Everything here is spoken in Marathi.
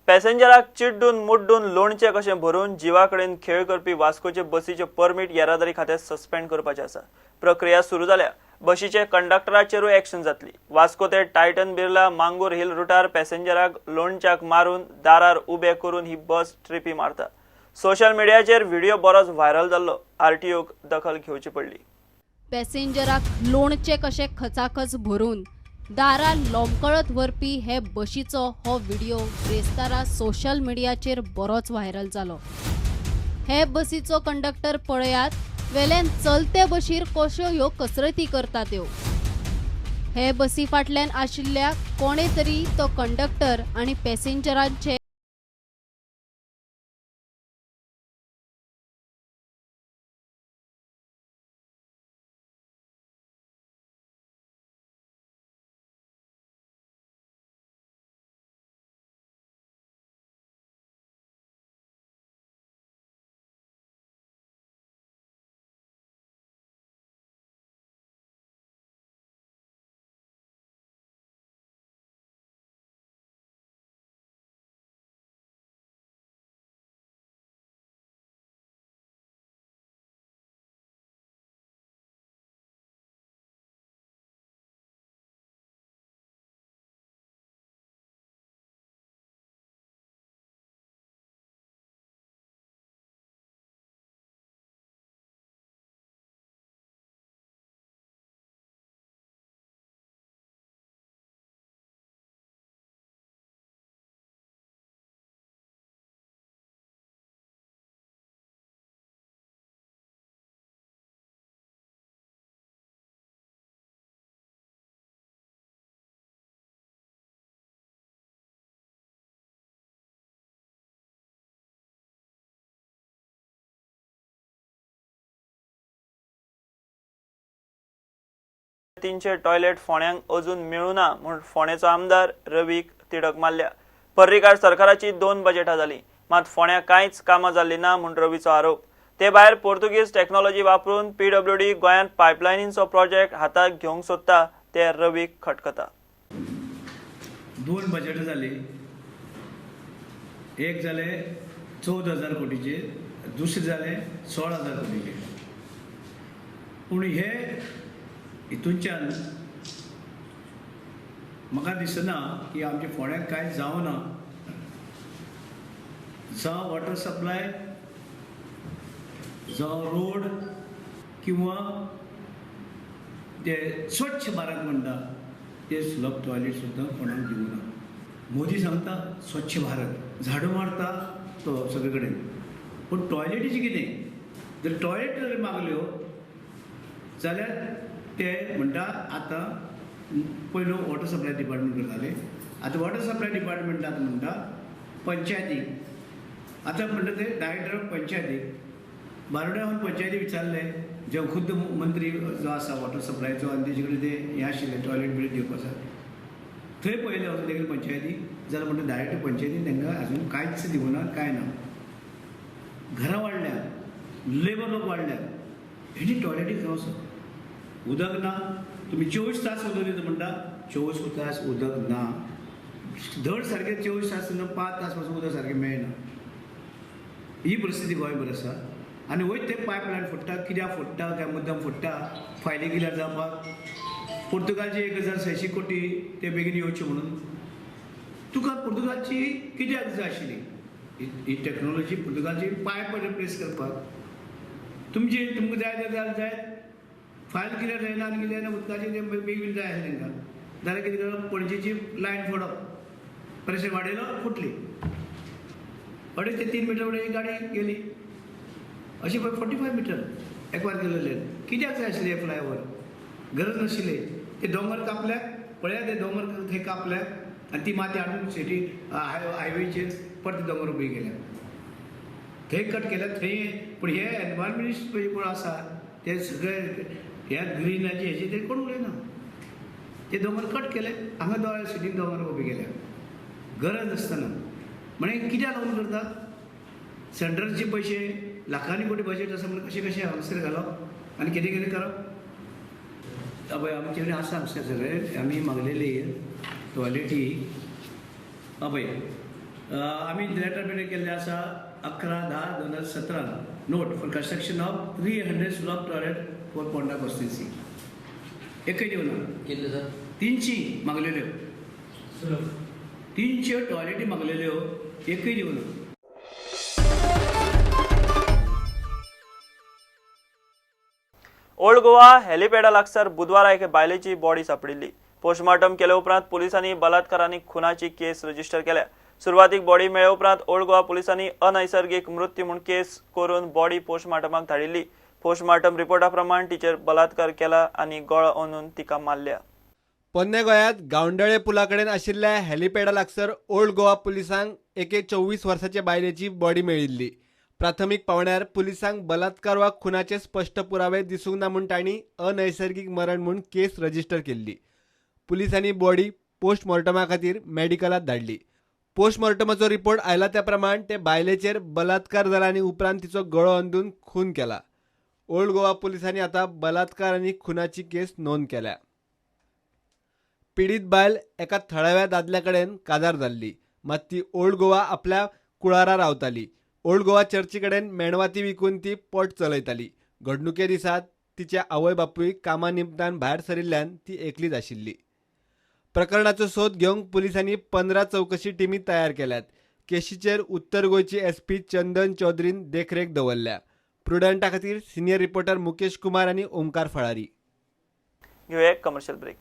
पॅसेंजराक चिड्डून मुड्डून लोणचें कशें भरून जिवा कडेन खेळ करपी वास्कोचे बसीचे परमीट येरादारी खात्यान सस्पेंड करपाचें आसा. प्रक्रिया सुरू जाल्या. बसीचे कंडक्टराचेरूय एक्शन जातली. वास्को ते टायटन बिर्ला मांगूर हिल रुटार पॅसेंजराक लोणच्याक मारून दारार उबे करून ही बस ट्रिपी मारता. सोशल मिडियाचेर व्हिडिओ बरोच व्हायरल जाल्लो. आरटीओक दखल घेवची पडली. पॅसेंजराक लोणचे कशे खचाखच भरून दारा लोंबकळत व्हरपी हे बशीचो हो व्हिडिओ ब्रेस्तारा सोशल मिडियाचेर बरोच व्हायरल जालो. हे बसीचो कंडक्टर पळयात, वेल्यान चलते बशीर कश्यो ह्यो कसरती करतात त्यो. हे बसी फाटल्यान आशिल्ल्या कोणे तरी तो कंडक्टर आनी पॅसेंजरांचे तीनशे टॉयलेट फोंड्यांक अजून मेळूना म्हूण फोंडेचो आमदार रवीक तिडक मारल्या. पर्रीकार सरकाराची 2 बजेटां जालीं, मात फोंड्या कांयच कामां जाल्लीं ना म्हूण रवीचो आरोप. ते भायर पोर्तुगीज टॅक्नॉलॉजी वापरून PWD गोंयांत पायपलायनींचो प्रोजेक्ट हाताक घेवंक सोदता ते रवीक खटकता. 2 बजेटां जालीं. एक जाले 14,000 कोटीचे, दुसरे जाले 16,000 कोटीचे. पूण हे हितूंच्यान म्हाका दिसना की आमच्या फोंड्याक कांय जावना. जावं वॉटर सप्लाय, जावं रोड किंवा ते स्वच्छ भारत म्हणटा ते सुलभ टॉयलेट सुद्दां कोणाक दिवना. मोदी सांगता स्वच्छ भारत, झाडू मारता तो सगळे कडेन, पूण टॉयलेटीचें कितें? जर टॉयलेट जर मागल्यो जाल्यार ते म्हणटा आतां पयलो वॉटर सप्लाय डिपार्टमेंट करताले, आतां वॉटर सप्लाय डिपार्टमेंट आतां म्हणटा पंचायतीक. आतां म्हणटा ते डायरेक्टर ऑफ पंचायतीक बारोड्यान पंचायती विचारले, जे खुद्द मंत्री जो आसा वॉटर सप्लायचो आनी तेजे कडेन ते हें आशिल्लें टॉयलेट बिलेट दिवपाक. थंय पयलें वचून तेगेले पंचायती जाल्यार म्हणटा डायरेक्ट पंचायतीन तांकां आजून कांयच दिवना, कांय ना. घरां वाडल्यात, लेबर लोक वाडल्यात, हेणी टॉयलेटीक खंय वचप? उदक ना. तुमी 24 तास उदक दिता म्हणटा, 24 तास उदक ना. धड सारकें 24 तास 5 तास पासून उदक सारकें मेळना. ही परिस्थिती गोंयभर आसा. आनी वयर ते पायपलायन फोडटा, कित्याक फोडटा काय मुद्दम फोडटा, फायली क्लियर जावपाक. पुर्तुगालचे 1,600 कोटी ते बेगीन येवचे म्हणून. तुका पुर्तुगालची कित्याक जाय आशिल्ली ही टॅक्नॉलॉजी? पुर्तुगालची पायप रिप्लेस करपाक तुमकां जाय जाय फायल क्लियर जायना आनी कितें जायना उदकाचें तें बेगीन जाय आसलें तांकां. जाल्यार कितें करप? पणजेची लायन फोडप, प्रेशर वाडयलो, फुटली. 2.5 ते 3 मिटर एक गाडी गेली. अशी 45 मिटर एकवार गेलेले. कित्याक जाय आशिल्लें हें फ्लायओवर? गरज नाशिल्ली. ते दोंगर कापल्यात, पळया ते दोंगर थंय कापल्यात आनी ती माती हाडून सिटी हायवेचेर परत दोंगर उबी केल्या. थंय कट केल्यात थंय. पूण हे एनवायरमेंटिस्ट पळय आसा ते सगळे ह्या ग्रीनाचे हेचे ते कोण उलयना. ते दोंगर कट केले, हांगा सिटीन दोंगर उबी केल्या गरज नासतना. म्हळ्यार कित्याक लागून करता? सेंट्रलचे पयशे लाखांनी कोटी बजेट आसा म्हणून कशें हांगसर घालप आनी कितें कितें करप? पळय आमचे कडेन आसा हांगसर सगळे. आमी मागलेली टॉयलेटी. पळय आम्ही लेटर पेड केल्ले आसा 11/10/2017 note for construction of 300 slop toilet for Ponda constituency. एकय दिवना. केले सर 300 मागलेल्यो. 300 टॉयलेटी मागलेल्यो, एकय दिवना. ओल्ड गोवा हेलिपॅडा लागसार बुधवारा एके बायलेची बॉडी सापडिल्ली. पोस्टमार्टम केले उपरांत पुलिसांनी बलात्कार आनी खुनाची केस रजिस्टर केल्या. सुरवातीक बॉडी मेळ्ळे उपरांत ओल्ड गोवा पुलिसांनी अनैसर्गिक मृत्यू म्हूण केस करून बॉडी पोस्टमार्टमाक धाडिल्ली. पोस्टमार्टम रिपोर्टा प्रमाण तिचेर बलात्कार केला आनी गळो ओंदून तिका मारल्या. पोन्ने गोंयांत गावंडळे पुला कडेन आशिल्ल्या हेलिपॅडा लागसार ओल्ड गोवा पुलिसांक एके 24 वर्साचे बायलेची बॉडी मेळिल्ली. प्राथमीक पावण्यार पुलिसांक बलात्कार वा खुनाचे स्पश्ट पुरावे दिसूंक ना म्हूण तांणी अनैसर्गिक मरण म्हूण केस रजिस्टर केल्ली. पुलिसांनी बॉडी पोस्टमॉर्टमा खातीर मेडिकलांत धाडली. पोस्टमॉर्टमाचो रिपोर्ट आयला त्या प्रमाण ते बायलेचेर बलात्कार जाला आनी उपरांत तिचो गळो अंदून खून केला. ओल्ड गोवा पुलिसांनी आतां बलात्कार आनी खुनाची केस नोंद केल्या. पीडित बायल एका थळाव्या दादल्या कडेन काजार जाल्ली, मात ती ओल्ड गोवा आपल्या कुळारा रावताली. ओल्ड गोवा चर्ची कडेन मेणवाती विकून ती पोट चलयताली. घडणुके दिसा तिचे आवय बापूय कामा निमतान भायर सरिल्ल्यान ती एकलीच आशिल्ली. प्रकरणाचो सोद घेवंक पुलिसांनी 15 चौकशी टिमी तयार केल्यात. केशीचेर उत्तर गोंयचे SP चंदन चौधरीन देखरेख दवरल्या. प्रुडंटा खातीर सिनियर रिपोर्टर मुकेश कुमार आनी ओमकार फळारी. घेऊया एक कमर्शियल ब्रेक.